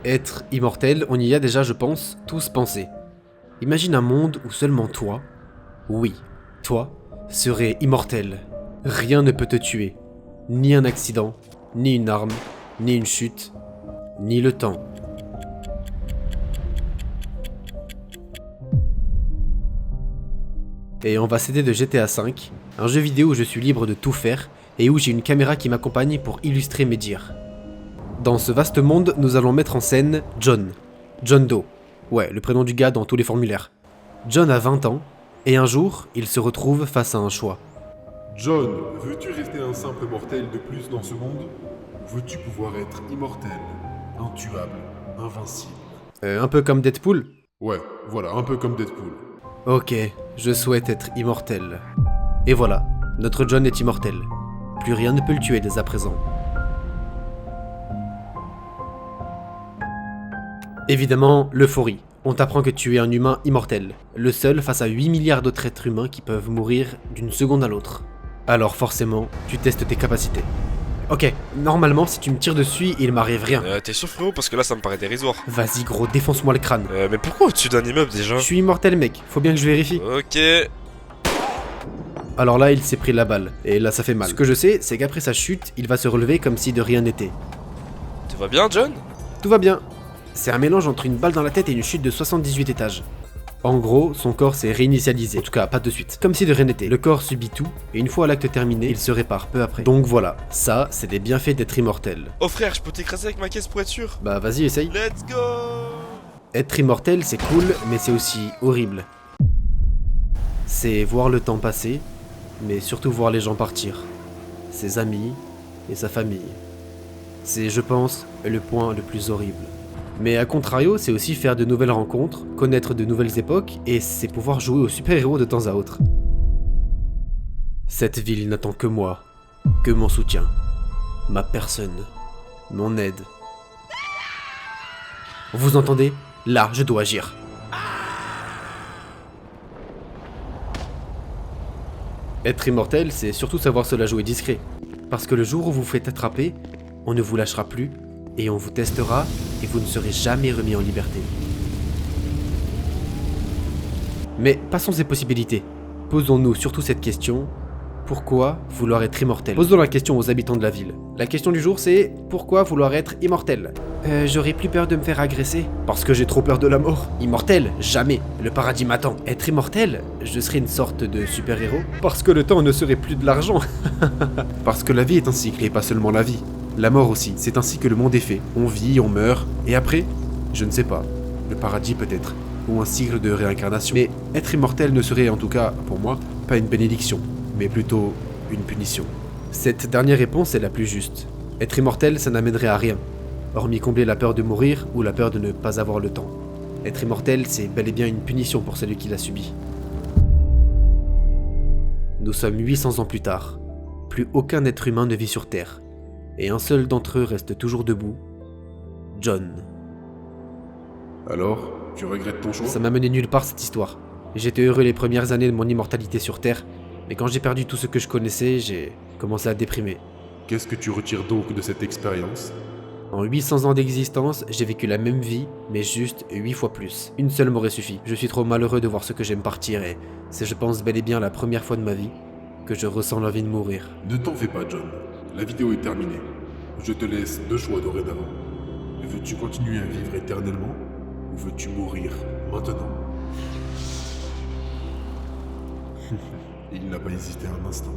Être immortel, on y a déjà, je pense, tous pensé. Imagine un monde où seulement toi, oui, toi, serais immortel. Rien ne peut te tuer. Ni un accident, ni une arme, ni une chute, ni le temps. Et on va s'aider de GTA V, un jeu vidéo où je suis libre de tout faire et où j'ai une caméra qui m'accompagne pour illustrer mes dires. Dans ce vaste monde, nous allons mettre en scène John. John Doe. Ouais, le prénom du gars dans tous les formulaires. John a 20 ans, et un jour, il se retrouve face à un choix. John, veux-tu rester un simple mortel de plus dans ce monde? Ou veux-tu pouvoir être immortel, intuable, invincible? Un peu comme Deadpool? Ouais, voilà, un peu comme Deadpool. Ok, je souhaite être immortel. Et voilà, notre John est immortel. Plus rien ne peut le tuer dès à présent. Évidemment, l'euphorie. On t'apprend que tu es un humain immortel, le seul face à 8 milliards d'autres êtres humains qui peuvent mourir d'une seconde à l'autre. Alors forcément, tu testes tes capacités. Ok, normalement si tu me tires dessus, il m'arrive rien. T'es sûr frérot? Parce que là ça me paraît dérisoire. Vas-y gros, défonce-moi le crâne. Mais pourquoi au-dessus d'un immeuble déjà? Je suis immortel mec, faut bien que je vérifie. Ok. Alors là, il s'est pris la balle, et là ça fait mal. Ce que je sais, c'est qu'après sa chute, il va se relever comme si de rien n'était. Tout va bien John? Tout va bien. C'est un mélange entre une balle dans la tête et une chute de 78 étages. En gros, son corps s'est réinitialisé, en tout cas pas de suite, comme si de rien n'était. Le corps subit tout, et une fois l'acte terminé, il se répare peu après. Donc voilà, ça, c'est des bienfaits d'être immortel. Oh frère, je peux t'écraser avec ma caisse pour être sûr? Bah vas-y, essaye. Let's go! Être immortel, c'est cool, mais c'est aussi horrible. C'est voir le temps passer, mais surtout voir les gens partir. Ses amis et sa famille. C'est, je pense, le point le plus horrible. Mais à contrario, c'est aussi faire de nouvelles rencontres, connaître de nouvelles époques, et c'est pouvoir jouer aux super-héros de temps à autre. Cette ville n'attend que moi, que mon soutien, ma personne, mon aide. Vous entendez? Là, je dois agir. Être immortel, c'est surtout savoir se la jouer discret. Parce que le jour où vous vous faites attraper, on ne vous lâchera plus, et on vous testera, et vous ne serez jamais remis en liberté. Mais passons ces possibilités. Posons-nous surtout cette question. Pourquoi vouloir être immortel? Posons la question aux habitants de la ville. La question du jour c'est, pourquoi vouloir être immortel? J'aurais plus peur de me faire agresser. Parce que j'ai trop peur de la mort. Immortel? Jamais. Le paradis m'attend. Être immortel? Je serais une sorte de super-héros. Parce que le temps ne serait plus de l'argent. Parce que la vie est un cycle et pas seulement la vie. La mort aussi, c'est ainsi que le monde est fait. On vit, on meurt, et après, je ne sais pas. Le paradis peut-être, ou un cycle de réincarnation. Mais être immortel ne serait en tout cas, pour moi, pas une bénédiction, mais plutôt une punition. Cette dernière réponse est la plus juste. Être immortel, ça n'amènerait à rien, hormis combler la peur de mourir ou la peur de ne pas avoir le temps. Être immortel, c'est bel et bien une punition pour celui qui l'a subi. Nous sommes 800 ans plus tard. Plus aucun être humain ne vit sur Terre. Et un seul d'entre eux reste toujours debout, John. Alors, tu regrettes ton choix? Ça m'a mené nulle part cette histoire. J'étais heureux les premières années de mon immortalité sur Terre, mais quand j'ai perdu tout ce que je connaissais, j'ai commencé à déprimer. Qu'est-ce que tu retires donc de cette expérience? En 800 ans d'existence, j'ai vécu la même vie, mais juste 8 fois plus. Une seule m'aurait suffi. Je suis trop malheureux de voir ce que j'aime partir et c'est, je pense, bel et bien la première fois de ma vie que je ressens l'envie de mourir. Ne t'en fais pas, John. La vidéo est terminée. Je te laisse 2 choix dorénavant. Veux-tu continuer à vivre éternellement ou veux-tu mourir maintenant? Il n'a pas hésité un instant.